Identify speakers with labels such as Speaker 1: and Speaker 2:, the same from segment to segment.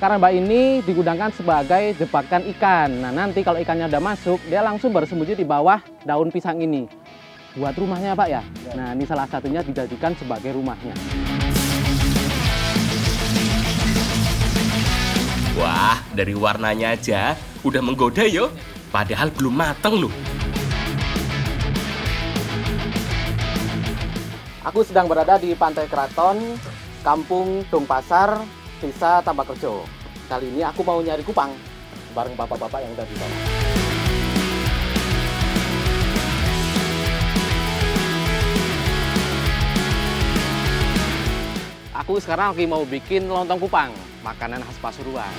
Speaker 1: Karamba ini digunakan sebagai jebakan ikan. Nah, nanti kalau ikannya udah masuk, dia langsung bersembunyi di bawah daun pisang ini. Buat rumahnya, Pak ya? Nah, ini salah satunya dijadikan sebagai rumahnya.
Speaker 2: Wah, dari warnanya aja udah menggoda yo. Padahal belum mateng loh.
Speaker 1: Aku sedang berada di Pantai Keraton, Kampung Dongpasar, Desa Tambakrejo. Kali ini aku mau nyari kupang bareng bapak-bapak yang udah di bawah. Aku sekarang lagi mau bikin lontong kupang, makanan khas Pasuruan.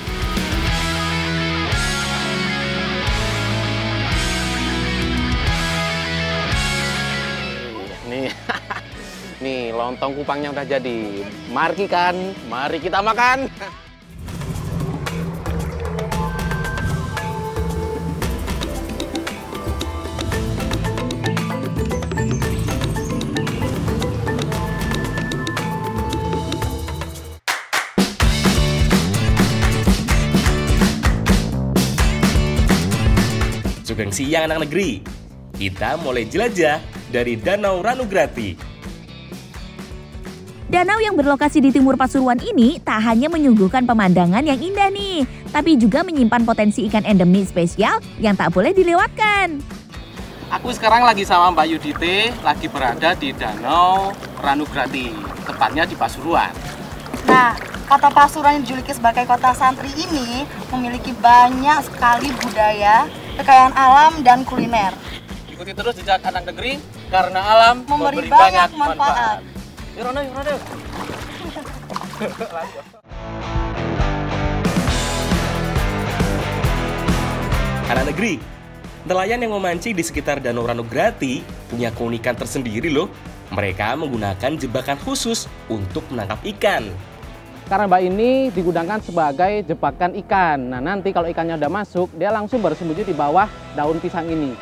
Speaker 1: Nih, nih lontong kupangnya udah jadi. Mari kan, mari kita makan.
Speaker 2: Sugeng siang anak negeri. Kita mulai jelajah dari Danau Rannugrati.
Speaker 3: Danau yang berlokasi di timur Pasuruan ini tak hanya menyuguhkan pemandangan yang indah nih, tapi juga menyimpan potensi ikan endemis spesial yang tak boleh dilewatkan.
Speaker 1: Aku sekarang lagi sama Mbak Yudite, lagi berada di Danau Rannugrati, tepatnya di Pasuruan.
Speaker 4: Nah, kota Pasuruan yang dijuluki sebagai kota santri ini memiliki banyak sekali budaya, kekayaan alam, dan kuliner.
Speaker 1: Ikuti terus jejak anak negeri, karena alam
Speaker 4: Memberi banyak manfaat.
Speaker 1: Yuk, Rono, yuk, Rono.
Speaker 2: Anak negeri, nelayan yang memancing di sekitar Danau Rannugrati punya keunikan tersendiri loh. Mereka menggunakan jebakan khusus untuk menangkap ikan.
Speaker 1: Karamba ini digunakan sebagai jebakan ikan. Nah, nanti kalau ikannya udah masuk, dia langsung bersembunyi di bawah daun pisang ini.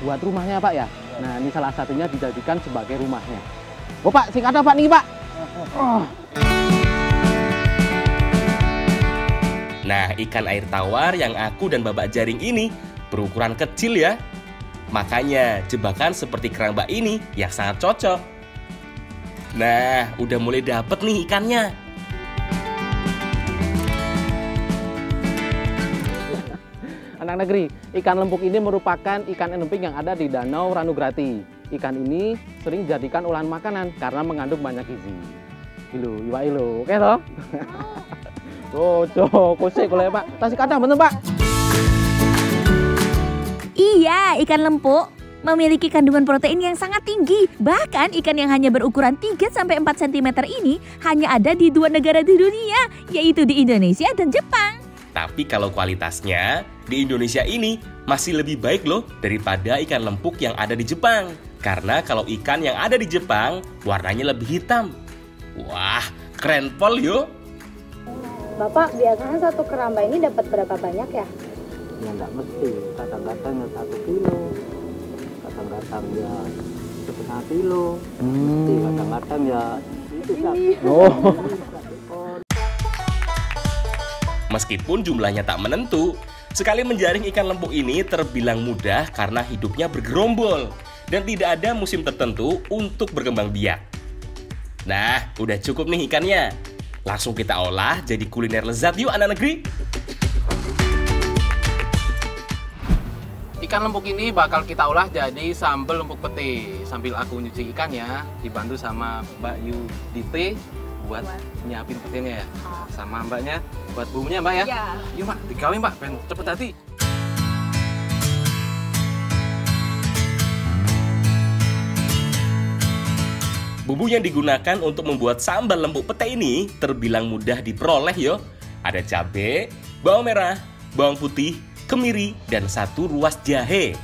Speaker 1: Buat rumahnya, Pak ya? Nah, ini salah satunya dijadikan sebagai rumahnya. Oh, Pak, sing ada Pak nih, Pak. Oh.
Speaker 2: Nah, ikan air tawar yang aku dan babak jaring ini berukuran kecil ya. Makanya jebakan seperti keramba ini yang sangat cocok. Nah, udah mulai dapet nih ikannya.
Speaker 1: Anak negeri, ikan lempuk ini merupakan ikan endemik yang ada di Danau Rannugrati. Ikan ini sering dijadikan olahan makanan karena mengandung banyak gizi. Ilu, iwa ilu, oke toh? Cocok, kusik boleh Pak. Tasik kadang bener Pak.
Speaker 3: Iya, ikan lempuk memiliki kandungan protein yang sangat tinggi. Bahkan ikan yang hanya berukuran 3-4 cm ini hanya ada di 2 negara di dunia, yaitu di Indonesia dan Jepang.
Speaker 2: Tapi kalau kualitasnya, di Indonesia ini masih lebih baik loh daripada ikan lempuk yang ada di Jepang. Karena kalau ikan yang ada di Jepang, warnanya lebih hitam. Wah, keren pol yo.
Speaker 5: Bapak, biasanya satu keramba ini dapat berapa banyak ya?
Speaker 1: Ya nggak mesti, kadang-kadang ya 1 kilo, kadang-kadang ya 1,5 kilo, kadang-kadang ya itu oh.
Speaker 2: Meskipun jumlahnya tak menentu, sekali menjaring ikan lempuk ini terbilang mudah karena hidupnya bergerombol dan tidak ada musim tertentu untuk berkembang biak. Nah, udah cukup nih ikannya. Langsung kita olah jadi kuliner lezat yuk anak negeri.
Speaker 1: Ikan lempuk ini bakal kita olah jadi sambal lempuk pete. Sambil aku nyuci ikannya, dibantu sama Mbak Yudite buat nyiapin petenya ya. Sama mbaknya buat bumbunya Mbak ya.
Speaker 4: Iya.
Speaker 1: Yuk Mbak, digawe Mbak, pengen cepet hati.
Speaker 2: Bumbu yang digunakan untuk membuat sambal lempuk pete ini terbilang mudah diperoleh yo. Ada cabai, bawang merah, bawang putih, kemiri, dan 1 ruas jahe.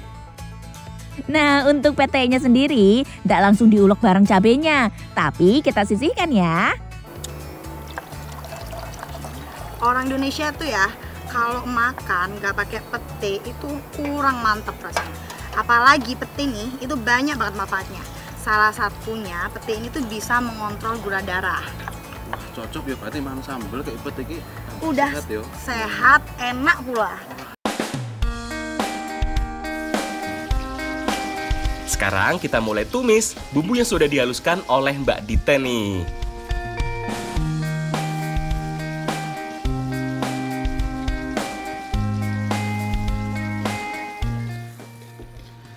Speaker 3: Nah, untuk petenya sendiri, tidak langsung diulek bareng cabenya, tapi kita sisihkan ya.
Speaker 4: Orang Indonesia tuh ya, kalau makan nggak pakai pete itu kurang mantep rasanya. Apalagi pete nih, itu banyak banget manfaatnya. Salah satunya pete ini tuh bisa mengontrol gula darah.
Speaker 1: Cocok ya berarti makan sambel kayak ipet iki.
Speaker 4: Udah
Speaker 1: Sehat, yo.
Speaker 4: sehat, enak pula.
Speaker 2: Sekarang kita mulai tumis bumbu yang sudah dihaluskan oleh Mbak Dita nih.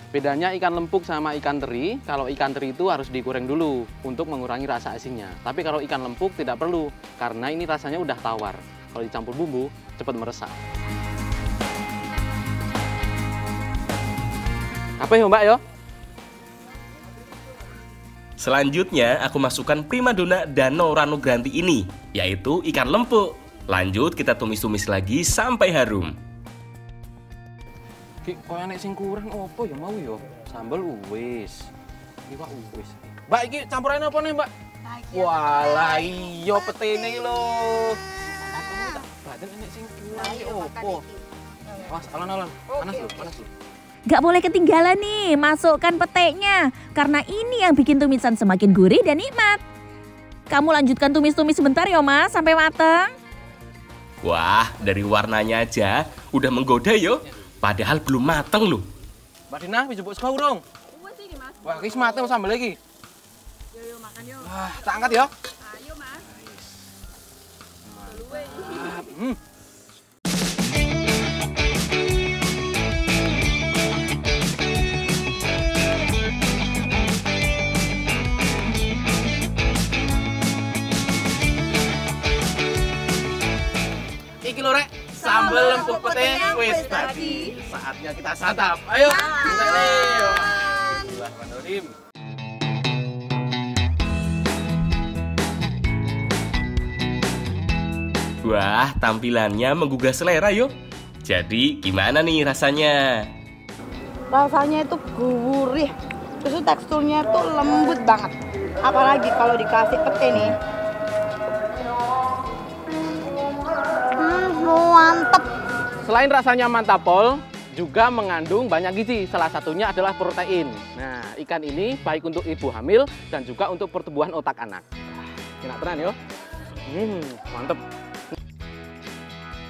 Speaker 1: Bedanya ikan lempuk sama ikan teri, kalau ikan teri itu harus digoreng dulu untuk mengurangi rasa asinnya. Tapi kalau ikan lempuk tidak perlu, karena ini rasanya udah tawar. Kalau dicampur bumbu, cepat meresap. Apa ya Mbak yo?
Speaker 2: Selanjutnya aku masukkan primadona Danau Ranugranti ini, yaitu ikan lempuk. Lanjut kita tumis-tumis lagi sampai harum.
Speaker 1: Kok enek sing kurang opo ya mau yo? Sambel uwis. Iki kok uwis. Mbak iki campuran apa nih, Mbak? Walah iya petene iki lho. Badan enek sing kurang iki opo? Wah, alon-alon. Panas lho, panas lho.
Speaker 3: Gak boleh ketinggalan nih, masukkan peteknya. Karena ini yang bikin tumisan semakin gurih dan nikmat. Kamu lanjutkan tumis-tumis sebentar ya Mas, sampai mateng.
Speaker 2: Wah, dari warnanya aja udah menggoda yo. Padahal belum mateng loh.
Speaker 1: Mbak Dina, dijemput sego urung? Wis iki, Mas. Wah, iki mateng sambel iki.
Speaker 5: Yo makan yo.
Speaker 1: Wah, tak angkat ya.
Speaker 5: Ayo Mas.
Speaker 1: Iki lho rek, sambel lempuk pete wis tadi. Saatnya kita santap. Ayo. Kita nih. Bismillahirrahmanirrahim.
Speaker 2: Wah, tampilannya menggugah selera yo. Jadi gimana nih rasanya?
Speaker 4: Rasanya itu gurih. Terus teksturnya tuh lembut banget. Apalagi kalau dikasih pete nih. Mantep.
Speaker 1: Selain rasanya mantapol, juga mengandung banyak gizi. Salah satunya adalah protein. Nah, ikan ini baik untuk ibu hamil dan juga untuk pertumbuhan otak anak. Enak tenan yo. Mantep.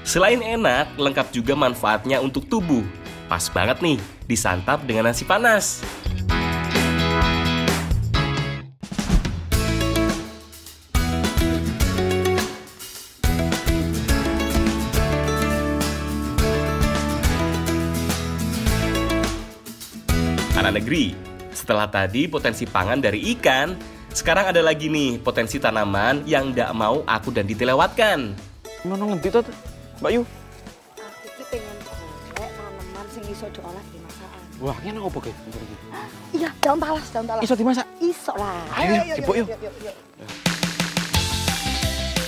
Speaker 2: Selain enak, lengkap juga manfaatnya untuk tubuh. Pas banget nih disantap dengan nasi panas. Anak negeri, setelah tadi potensi pangan dari ikan, sekarang ada lagi nih potensi tanaman yang nggak mau aku dan Diti lewatkan.
Speaker 1: Mana ngendi to, Mbak Yu?
Speaker 4: Aku ki pengen golek tanaman sing iso diolah di masakan.
Speaker 1: Wah, ini apa ke?
Speaker 4: Iya, daun talas, daun talas.
Speaker 1: Iso dimasak?
Speaker 4: Iso lah.
Speaker 1: Ayo, cipuk yuk.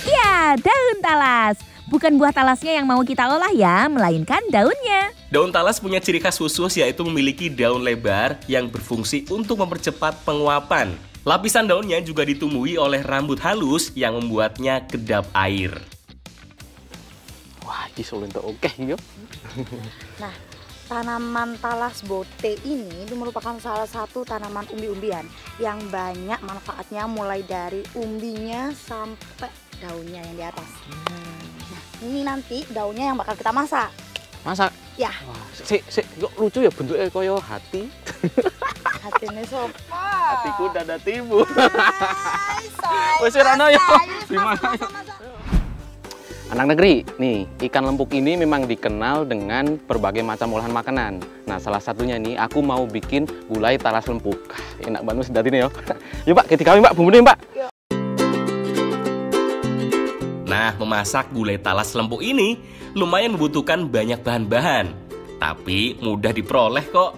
Speaker 3: Ya, daun talas. Bukan buah talasnya yang mau kita olah ya, melainkan daunnya.
Speaker 2: Daun talas punya ciri khas khusus yaitu memiliki daun lebar yang berfungsi untuk mempercepat penguapan. Lapisan daunnya juga ditumbuhi oleh rambut halus yang membuatnya kedap air.
Speaker 1: Wah, ini solento oke yo.
Speaker 4: Nah, tanaman talas bote ini itu merupakan salah satu tanaman umbi-umbian yang banyak manfaatnya mulai dari umbinya sampai daunnya yang di atas. Nah, ini nanti daunnya yang bakal kita masak.
Speaker 1: Masak?
Speaker 4: Ya.
Speaker 1: Wah, kok lucu ya bentuknya koyo hati.
Speaker 4: Hatinya sopo?
Speaker 1: Hatiku dada timu. Wes rono yo. Gimana? Anak negeri, nih ikan lempuk ini memang dikenal dengan berbagai macam olahan makanan. Nah, salah satunya nih aku mau bikin gulai talas lempuk. Enak banget sedati nih yo. Yuk Pak, kita kawin Pak, bumbunya Pak.
Speaker 2: Nah, memasak gulai talas lempuk ini lumayan membutuhkan banyak bahan-bahan, tapi mudah diperoleh kok.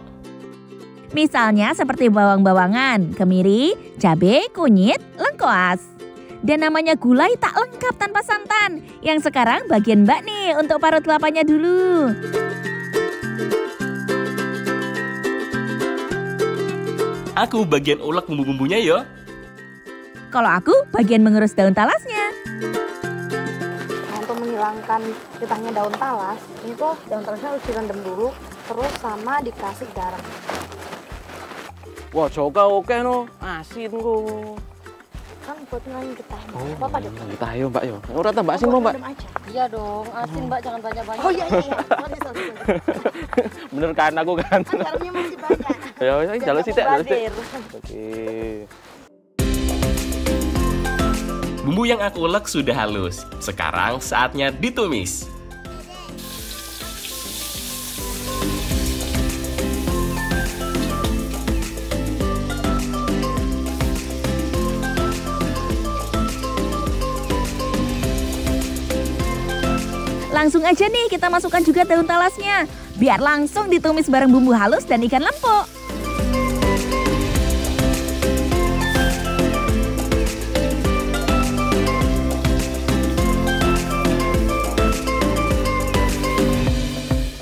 Speaker 3: Misalnya seperti bawang-bawangan, kemiri, cabai, kunyit, lengkoas. Dan namanya gulai tak lengkap tanpa santan. Yang sekarang bagian Mbak nih untuk parut kelapanya dulu.
Speaker 2: Aku bagian ulek bumbu-bumbunya yo.
Speaker 3: Kalau aku bagian mengurus daun talasnya.
Speaker 4: Nah, untuk menghilangkan getahnya daun talas, ini tuh daun talasnya harus direndam dulu, terus sama dikasih garam.
Speaker 1: Wah, joka oke no, asin kok.
Speaker 4: Kan buat ngilangin getah.
Speaker 1: Oh,
Speaker 4: Bapak deh.
Speaker 1: kita ayo Mbak yo. Ora tambah asin Mbak.
Speaker 5: Iya dong, asin Mbak, jangan banyak-banyak.
Speaker 4: Oh iya. Sorry.
Speaker 1: Bener kan aku kan.
Speaker 4: Kan garamnya masih banyak.
Speaker 1: Ya wis jalan sithik, jalan sithik.
Speaker 4: Mubazir.
Speaker 1: Oke.
Speaker 2: Bumbu yang aku ulek sudah halus. Sekarang saatnya ditumis.
Speaker 3: Langsung aja nih kita masukkan juga daun talasnya. Biar langsung ditumis bareng bumbu halus dan ikan lempuk.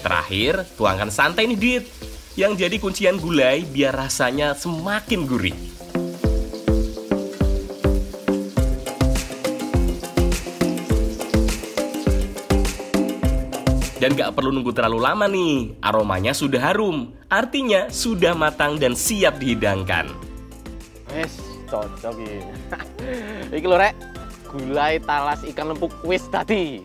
Speaker 2: Terakhir, tuangkan santai nih Dit. Yang jadi kuncian gulai biar rasanya semakin gurih. Dan gak perlu nunggu terlalu lama nih, aromanya sudah harum. Artinya sudah matang dan siap dihidangkan.
Speaker 1: Wes, cocok iki. Iki lho Rek, gulai talas ikan lempuk wis tadi.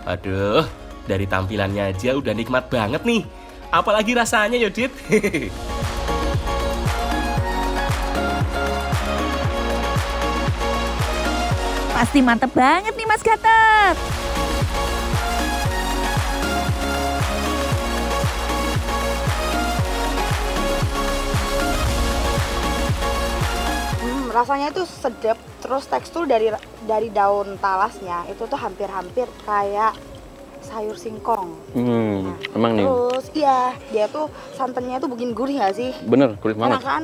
Speaker 2: Aduh, dari tampilannya aja udah nikmat banget nih. Apalagi rasanya ya Dit.
Speaker 3: Pasti mantep banget nih Mas Gatot.
Speaker 4: Rasanya itu sedap, terus tekstur dari daun talasnya itu tuh hampir-hampir kayak sayur singkong.
Speaker 1: Emang nih.
Speaker 4: Terus iya, dia tuh santannya tuh bikin gurih gak sih?
Speaker 1: Bener, gurih banget.
Speaker 4: Enak kan?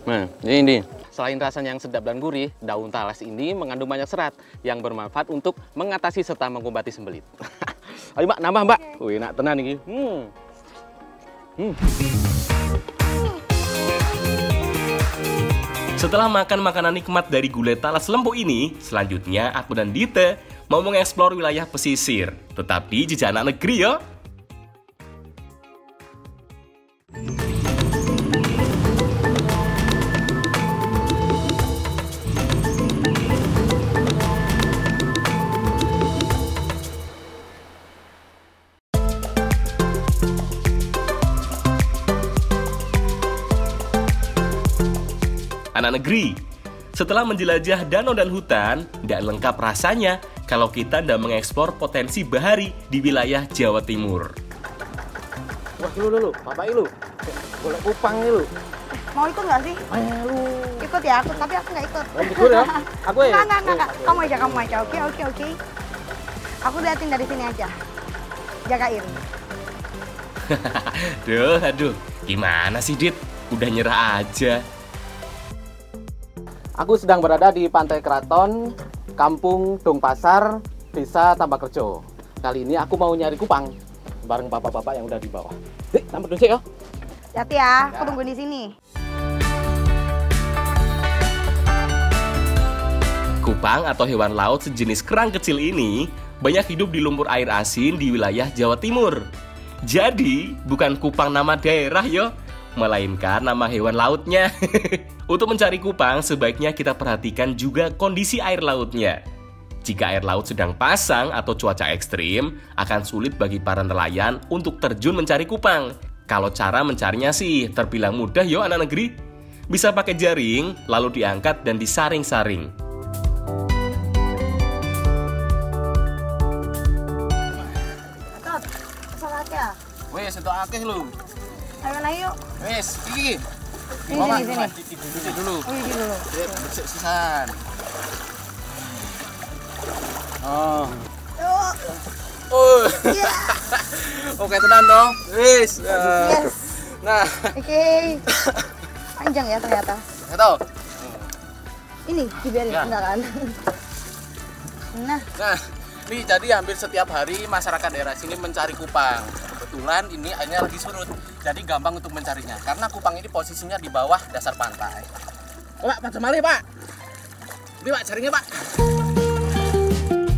Speaker 1: Nah, ini. Selain rasanya yang sedap dan gurih, daun talas ini mengandung banyak serat yang bermanfaat untuk mengatasi serta mengobati sembelit. Ayo Mbak, nambah Mbak. Wih, enak tenan ini.
Speaker 2: Setelah makan makanan nikmat dari gulai talas lempuk ini, selanjutnya aku dan Dita mau mengeksplor wilayah pesisir. Tetap di Jejak Anak Negeri yo. Anak negeri, setelah menjelajah danau dan hutan, tidak lengkap rasanya kalau kita tidak mengeksplor potensi bahari di wilayah Jawa Timur.
Speaker 1: Wah, lu, Bapak lu. Golek kupang lu.
Speaker 4: Mau ikut nggak sih?
Speaker 1: Ayo lu.
Speaker 4: Ikut ya, tapi aku nggak ikut.
Speaker 1: Ikut ya? Aku ya?
Speaker 4: Enggak. Kamu aja. Oke. Aku liatin dari sini aja. Jagain.
Speaker 2: Aduh, gimana sih Dit? Udah nyerah aja.
Speaker 1: Aku sedang berada di Pantai Keraton, Kampung Dong Pasar, Desa Tambakrejo. Kali ini aku mau nyari kupang bareng bapak-bapak yang udah di bawah. Sampai dulu ya.
Speaker 4: Hati ya, aku tunggu di sini.
Speaker 2: Kupang atau hewan laut sejenis kerang kecil ini banyak hidup di lumpur air asin di wilayah Jawa Timur. Jadi, bukan kupang nama daerah yo, melainkan nama hewan lautnya. Untuk mencari kupang, sebaiknya kita perhatikan juga kondisi air lautnya. Jika air laut sedang pasang atau cuaca ekstrim, akan sulit bagi para nelayan untuk terjun mencari kupang. Kalau cara mencarinya sih terbilang mudah yo anak negeri. Bisa pakai jaring, lalu diangkat dan disaring-saring.
Speaker 4: Gatot, salat ya?
Speaker 1: Wes, itu akeh lu.
Speaker 4: Ayo.
Speaker 1: Wes, iki.
Speaker 4: Sini.
Speaker 1: Duduk dulu.
Speaker 4: Oh, ini dulu.
Speaker 1: Bersih sisan. Oh.
Speaker 4: Iya.
Speaker 1: Oke, tenang dong. Wes.
Speaker 4: Yes.
Speaker 1: Nah,
Speaker 4: Oke. Panjang ya ternyata.
Speaker 1: itu.
Speaker 4: Ini dibiarin
Speaker 1: Ya.
Speaker 4: enggak kan? Nah,
Speaker 1: Ini jadi hampir setiap hari masyarakat daerah sini mencari kupang. Kebetulan ini airnya lagi surut, jadi gampang untuk mencarinya. Karena kupang ini posisinya di bawah dasar pantai. Pak, Pak Jamali, Pak. Ini Pak, jaringnya Pak.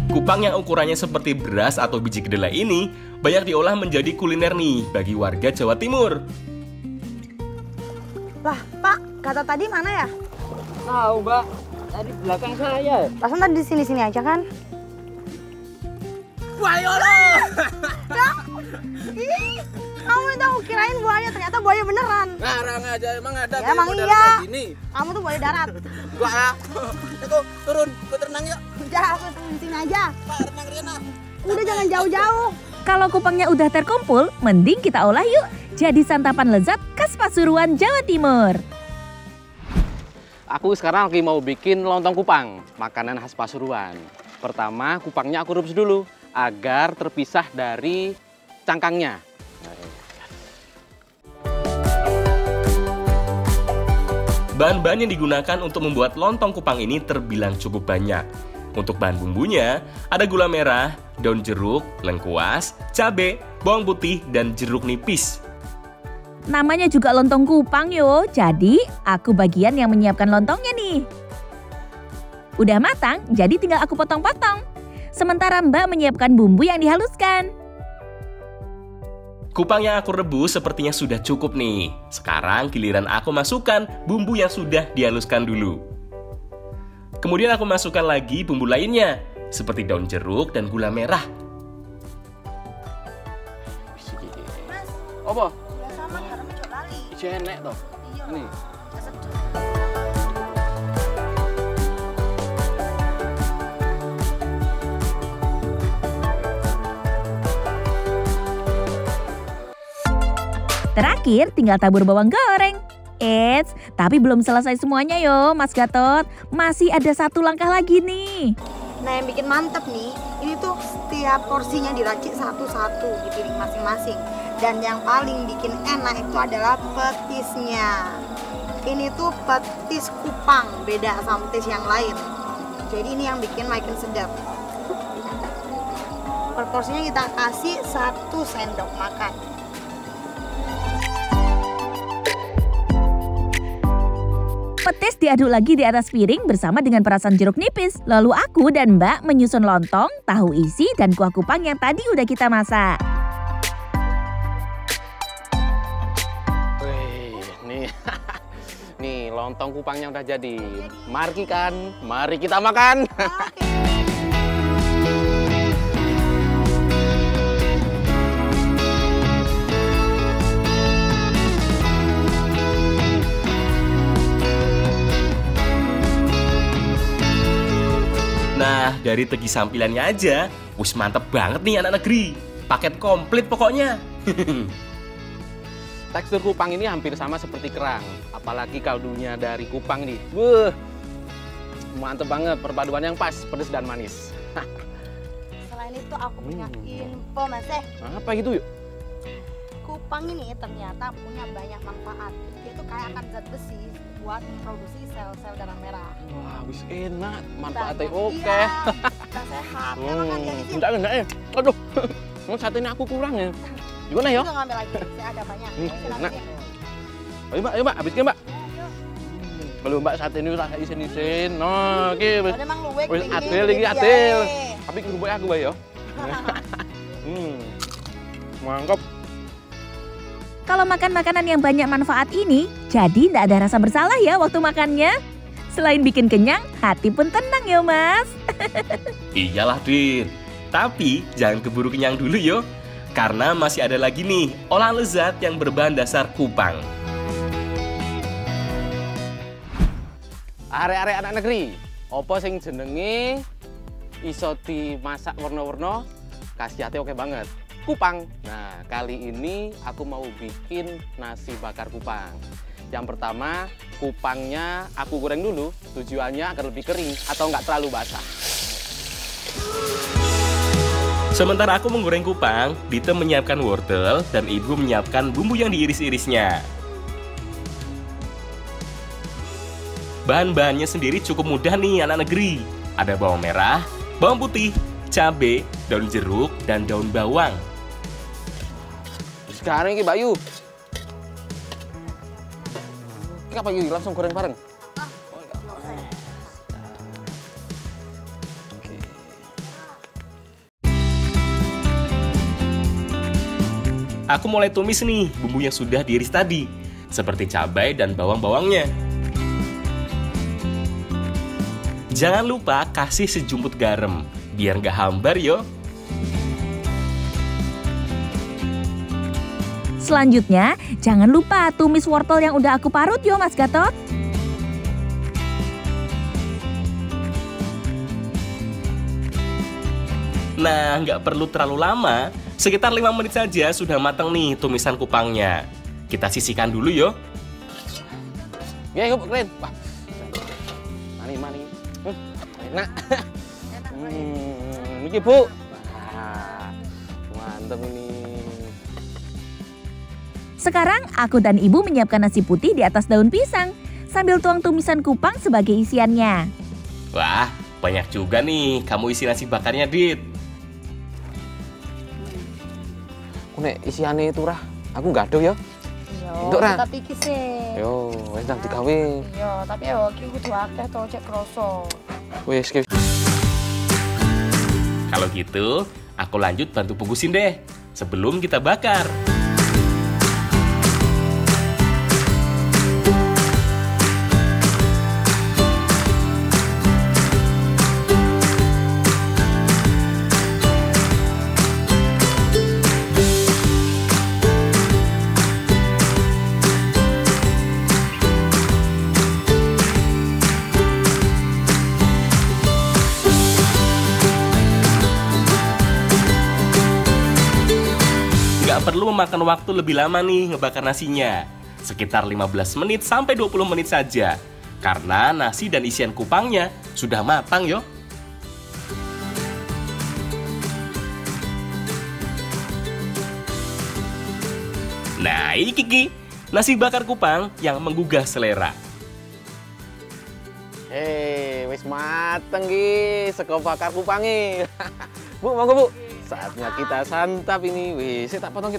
Speaker 2: Kupang yang ukurannya seperti beras atau biji kedelai ini banyak diolah menjadi kuliner nih bagi warga Jawa Timur.
Speaker 4: lah Pak, Kata tadi mana ya?
Speaker 1: Tahu, Mbak. Tadi belakang saya.
Speaker 4: Pasan tadi di sini-sini aja kan?
Speaker 1: Buaya loh.
Speaker 4: Ih, kamu itu aku kirain buaya, ternyata buaya beneran.
Speaker 1: Ngarang aja, emang ada
Speaker 4: Ya, emang iya.
Speaker 1: Ini.
Speaker 4: Kamu tuh buaya darat.
Speaker 1: Gua ya. Itu turun, gua renang yuk.
Speaker 4: Udah, aku tunggu di sini aja.
Speaker 1: Pak, renang Riana.
Speaker 4: Udah jangan jauh-jauh.
Speaker 3: Kalau kupangnya udah terkumpul, mending kita olah yuk. Jadi santapan lezat khas Pasuruan, Jawa Timur.
Speaker 1: Aku sekarang lagi mau bikin lontong kupang, makanan khas Pasuruan. Pertama, kupangnya aku rebus dulu agar terpisah dari cangkangnya.
Speaker 2: Bahan-bahan yang digunakan untuk membuat lontong kupang ini terbilang cukup banyak. Untuk bahan bumbunya, ada gula merah, daun jeruk, lengkuas, cabai, bawang putih, dan jeruk nipis.
Speaker 3: Namanya juga lontong kupang yo, jadi aku bagian yang menyiapkan lontongnya nih. Udah matang, jadi tinggal aku potong-potong. Sementara Mbak menyiapkan bumbu yang dihaluskan.
Speaker 2: Kupang yang aku rebus sepertinya sudah cukup nih. Sekarang giliran aku masukkan bumbu yang sudah dihaluskan dulu. Kemudian aku masukkan lagi bumbu lainnya, seperti daun jeruk dan gula merah.
Speaker 1: Apa?
Speaker 4: Ya sama, karena cocok lali.
Speaker 1: Jenek toh.
Speaker 4: Iya.
Speaker 1: Ini.
Speaker 3: Terakhir tinggal tabur bawang goreng. Eits, tapi belum selesai semuanya yo Mas Gatot. Masih ada satu langkah lagi nih.
Speaker 4: Nah, yang bikin mantep nih, ini tuh setiap porsinya diracik satu-satu di piring masing-masing. Dan yang paling bikin enak itu adalah petisnya. Ini tuh petis kupang, beda sama petis yang lain. Jadi ini yang bikin makin sedap. Per porsinya kita kasih 1 sendok makan.
Speaker 3: Petis diaduk lagi di atas piring bersama dengan perasan jeruk nipis. Lalu aku dan Mbak menyusun lontong, tahu isi, dan kuah kupang yang tadi udah kita masak.
Speaker 1: Wih, nih. Nih, lontong kupangnya udah jadi. Mari kita makan.
Speaker 4: Oke.
Speaker 2: Nah, dari segi sampilannya aja, wis mantep banget nih anak negeri. Paket komplit pokoknya.
Speaker 1: Tekstur kupang ini hampir sama seperti kerang. Apalagi kaldunya dari kupang nih. Wuh, mantep banget. Perpaduan yang pas, pedas dan manis.
Speaker 4: Selain itu aku punya info, Mas.
Speaker 1: Apa gitu yuk?
Speaker 4: Kupang ini ternyata punya banyak manfaat. Dia tuh kaya akan zat besi buat memproduksi sel-sel darah merah.
Speaker 1: Wah, wis enak. Manfaatnya
Speaker 4: Banyak.
Speaker 1: oke.
Speaker 4: Iya, kita sehat. Ya, makan ya, Isin.
Speaker 1: Enggak ya. Aduh, saat ini aku kurang ya. Gimana ya?
Speaker 4: Juga ngambil lagi, saya ada banyak. Ayo,
Speaker 1: Enak.
Speaker 4: silakan.
Speaker 1: Ayo mbak, habiskan mbak. Kalau mbak saat ini udah isin-isin. Nah, oke.
Speaker 4: Ada mang luwek
Speaker 1: Wis
Speaker 4: tinggi,
Speaker 1: adil lagi
Speaker 4: gede
Speaker 1: adil.
Speaker 4: biae.
Speaker 1: Tapi kerupuk aku bae ya. Mantap.
Speaker 3: Kalau makan makanan yang banyak manfaat ini, jadi tidak ada rasa bersalah ya waktu makannya. Selain bikin kenyang, hati pun tenang ya Mas.
Speaker 2: Iyalah, Din. Tapi jangan keburu kenyang dulu yo. Karena masih ada lagi nih olahan lezat yang berbahan dasar kupang.
Speaker 1: Arek-arek anak negeri, apa sing jenenge iso dimasak warna-warna, khasiatnya oke banget. Kupang. Nah, kali ini aku mau bikin nasi bakar kupang. Yang pertama, kupangnya aku goreng dulu, tujuannya agar lebih kering atau nggak terlalu basah.
Speaker 2: Sementara aku menggoreng kupang, Dite menyiapkan wortel dan Ibu menyiapkan bumbu yang diiris-irisnya. Bahan-bahannya sendiri cukup mudah nih anak negeri. Ada bawang merah, bawang putih, cabai, daun jeruk, dan daun bawang.
Speaker 1: Sekarang ini Bayu. Ini apa yuk langsung goreng bareng?
Speaker 2: Aku mulai tumis nih bumbu yang sudah diiris tadi, seperti cabai dan bawang-bawangnya. Jangan lupa kasih sejumput garam, biar nggak hambar yo.
Speaker 3: Selanjutnya, jangan lupa tumis wortel yang udah aku parut yo Mas Gatot.
Speaker 2: Nah, nggak perlu terlalu lama, sekitar 5 menit saja sudah matang nih tumisan kupangnya. Kita sisihkan dulu yo.
Speaker 1: Ya, yuk, keren. Wah. Mani. Enak. Ini Bu. Wah, mantap ini.
Speaker 3: Sekarang aku dan Ibu menyiapkan nasi putih di atas daun pisang sambil tuang tumisan kupang sebagai isiannya.
Speaker 2: Wah, banyak juga nih kamu isi nasi bakarnya, Dit.
Speaker 1: Nek isiane itu rah, aku nggak ada ya.
Speaker 4: Iya,
Speaker 1: Nduk, Ra.
Speaker 4: tetap iki sih.
Speaker 1: Yo, wis nang digawe.
Speaker 4: Iya, tapi yo iki kudu akeh to cek kroso.
Speaker 1: Wis ki.
Speaker 2: Kalau gitu, aku lanjut bantu bungkusin deh sebelum kita bakar. Nggak perlu memakan waktu lebih lama nih ngebakar nasinya. Sekitar 15 menit sampai 20 menit saja. Karena nasi dan isian kupangnya sudah matang yo. Nah, ini Kiki, nasi bakar kupang yang menggugah selera.
Speaker 1: Wis mateng ki, sego bakar kupange. Bu, monggo Bu. Saatnya kita santap ini. Wis, tak potong ki.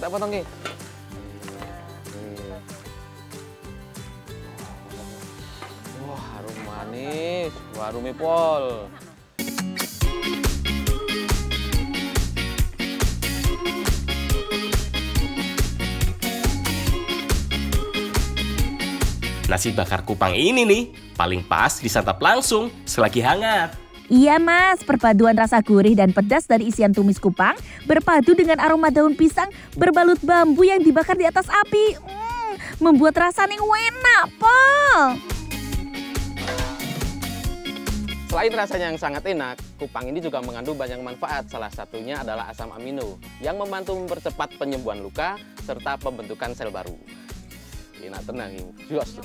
Speaker 1: Wah, harum manis, warumi pol.
Speaker 2: Nasi bakar kupang ini nih, paling pas disantap langsung selagi hangat.
Speaker 3: Iya Mas, perpaduan rasa gurih dan pedas dari isian tumis kupang berpadu dengan aroma daun pisang berbalut bambu yang dibakar di atas api. Membuat rasanya enak, Pol.
Speaker 1: Selain rasanya yang sangat enak, kupang ini juga mengandung banyak manfaat. Salah satunya adalah asam amino yang membantu mempercepat penyembuhan luka serta pembentukan sel baru. Enak tenang ibu. Jos.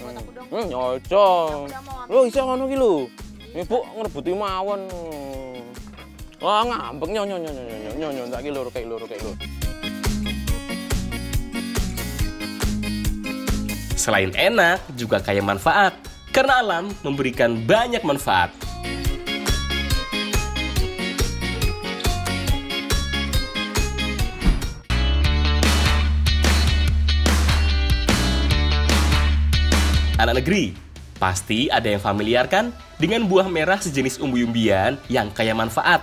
Speaker 1: Nyocok. Lo iso ngono ki lho. Ibu ngrebuti mawon. Wah, ngambek nyo tak ki loro kayak loro.
Speaker 2: Selain enak, juga kaya manfaat. Karena alam memberikan banyak manfaat. Anak negeri, pasti ada yang familiar kan dengan buah merah sejenis umbi-umbian yang kaya manfaat.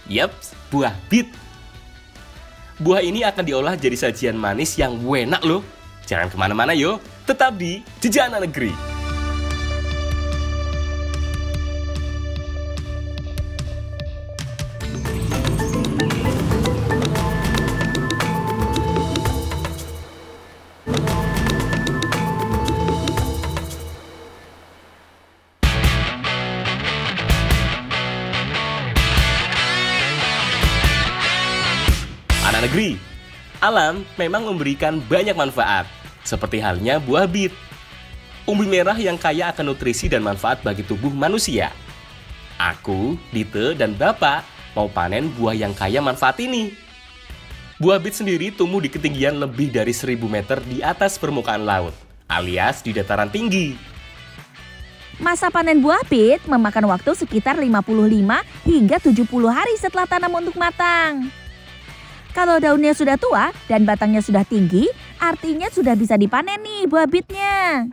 Speaker 2: Yaps, buah bit. Buah ini akan diolah jadi sajian manis yang enak loh. Jangan kemana-mana yo, tetap di Jejak Anak Negeri. Anak negeri, alam memang memberikan banyak manfaat, seperti halnya buah bit. Umbi merah yang kaya akan nutrisi dan manfaat bagi tubuh manusia. Aku, Dite, dan Bapak mau panen buah yang kaya manfaat ini. Buah bit sendiri tumbuh di ketinggian lebih dari 1000 meter di atas permukaan laut, alias di dataran tinggi.
Speaker 3: Masa panen buah bit memakan waktu sekitar 55 hingga 70 hari setelah tanam untuk matang. Kalau daunnya sudah tua dan batangnya sudah tinggi, artinya sudah bisa dipanen nih buah bitnya.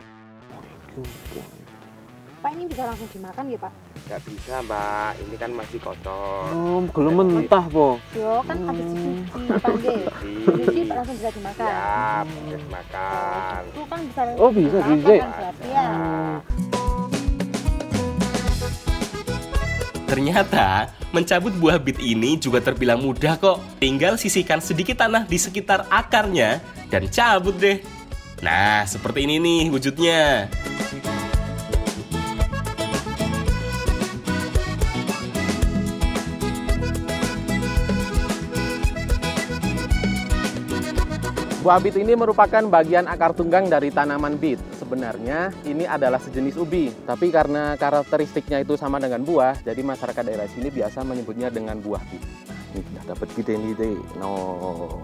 Speaker 5: Pak, ini bisa langsung dimakan ya Pak?
Speaker 6: Nggak bisa Mbak, ini kan masih kotor.
Speaker 1: Belum mentah po.
Speaker 5: Yo kan habis dicuci Pak nggih. Dicuci langsung bisa dimakan.
Speaker 6: Siap, bisa dimakan.
Speaker 5: Itu kan bisa
Speaker 1: Oh, bisa
Speaker 5: dimakan
Speaker 1: dicuci.
Speaker 5: kan berarti ya.
Speaker 2: Ternyata, mencabut buah bit ini juga terbilang mudah kok. Tinggal sisihkan sedikit tanah di sekitar akarnya dan cabut deh. Nah, seperti ini nih wujudnya.
Speaker 1: Buah bit ini merupakan bagian akar tunggang dari tanaman bit. Sebenarnya ini adalah sejenis ubi, tapi karena karakteristiknya itu sama dengan buah, jadi masyarakat daerah sini biasa menyebutnya dengan buah bit. Ini sudah dapat gede nih,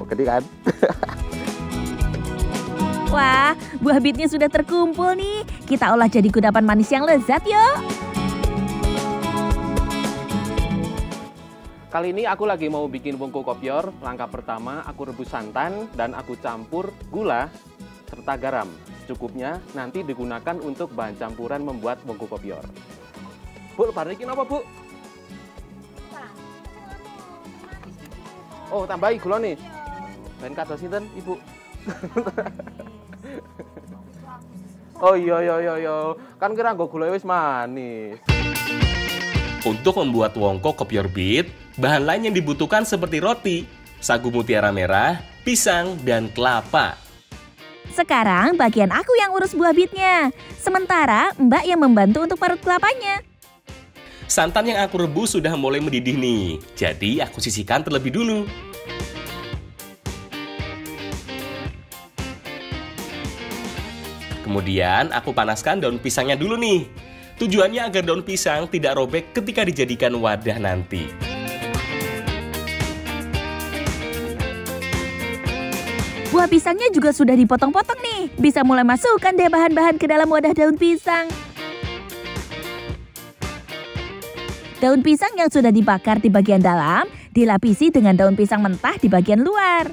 Speaker 1: gede kan?
Speaker 3: Wah, buah bitnya sudah terkumpul nih. Kita olah jadi kudapan manis yang lezat yuk.
Speaker 1: Kali ini aku lagi mau bikin wongko kopior. Langkah pertama, aku rebus santan dan aku campur gula serta garam. Cukupnya nanti digunakan untuk bahan campuran membuat wongko kopior. Bu, barikin apa, Bu? Oh, tambahi gula nih. Ben kados sinten, Ibu? Oh iya. Kan kira nggo gula wis manis.
Speaker 2: Untuk membuat wongko kopior bit, bahan lain yang dibutuhkan seperti roti, sagu mutiara merah, pisang, dan kelapa.
Speaker 3: Sekarang bagian aku yang urus buah bitnya. Sementara Mbak yang membantu untuk parut kelapanya.
Speaker 2: Santan yang aku rebus sudah mulai mendidih nih, jadi aku sisihkan terlebih dulu. Kemudian aku panaskan daun pisangnya dulu nih. Tujuannya agar daun pisang tidak robek ketika dijadikan wadah nanti.
Speaker 3: Buah pisangnya juga sudah dipotong-potong nih. Bisa mulai masukkan deh bahan-bahan ke dalam wadah daun pisang. Daun pisang yang sudah dibakar di bagian dalam, dilapisi dengan daun pisang mentah di bagian luar.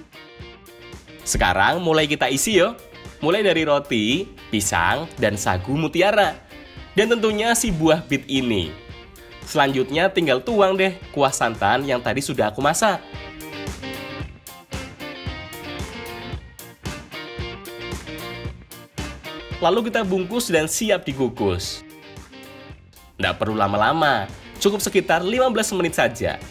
Speaker 2: Sekarang mulai kita isi yo. Mulai dari roti, pisang, dan sagu mutiara. Dan tentunya si buah bit ini. Selanjutnya tinggal tuang deh kuah santan yang tadi sudah aku masak. Lalu kita bungkus dan siap dikukus. Nggak perlu lama-lama, cukup sekitar 15 menit saja.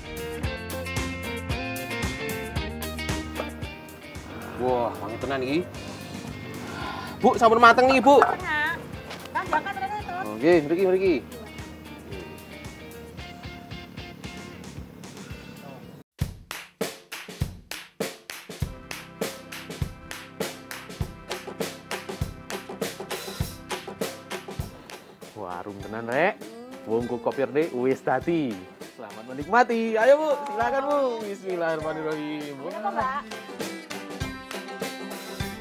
Speaker 1: Wah, wangi tenan iki. Bu, sampun mateng nih, Bu. Oke, mriki. Wah, harum tenan, Rek. Wongko kopior deh wis dadi. Selamat menikmati. Ayo, Bu, silakan, Bu. Bismillahirrahmanirrahim.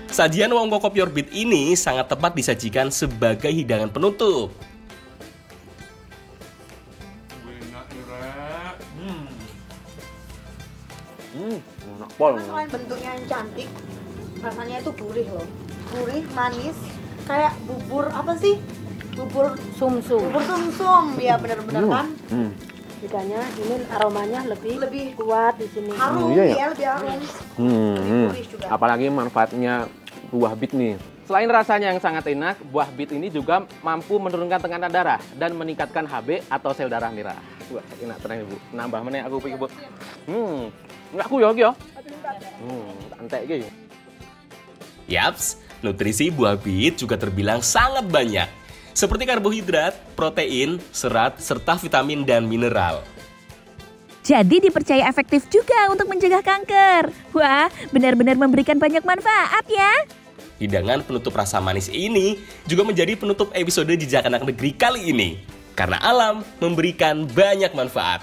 Speaker 2: Sajian wongko kopior bit ini sangat tepat disajikan sebagai hidangan penutup.
Speaker 1: Enak pol.
Speaker 4: Selain bentuknya yang cantik, rasanya itu gurih loh. Gurih, manis, kayak bubur apa sih? Bubur
Speaker 5: Sumsum.
Speaker 4: bubur sumsum, ya benar-benar kan?
Speaker 5: Bedanya ini aromanya lebih kuat di sini.
Speaker 4: Harum
Speaker 1: iya ya?
Speaker 4: ya, lebih harum. Gurih juga.
Speaker 1: Apalagi manfaatnya buah bit nih. Selain rasanya yang sangat enak, buah bit ini juga mampu menurunkan tekanan darah dan meningkatkan HB atau sel darah merah. Wah, enak tenan, Bu. Nambah meneh aku pikir, Bu. Enggak ku yo iki yo. Entek iki.
Speaker 2: Yaps, nutrisi buah bit juga terbilang sangat banyak. Seperti karbohidrat, protein, serat, serta vitamin dan mineral.
Speaker 3: Jadi dipercaya efektif juga untuk mencegah kanker. Wah, benar-benar memberikan banyak manfaat ya.
Speaker 2: Hidangan penutup rasa manis ini juga menjadi penutup episode Jejak Anak Negeri kali ini. Karena alam memberikan banyak manfaat.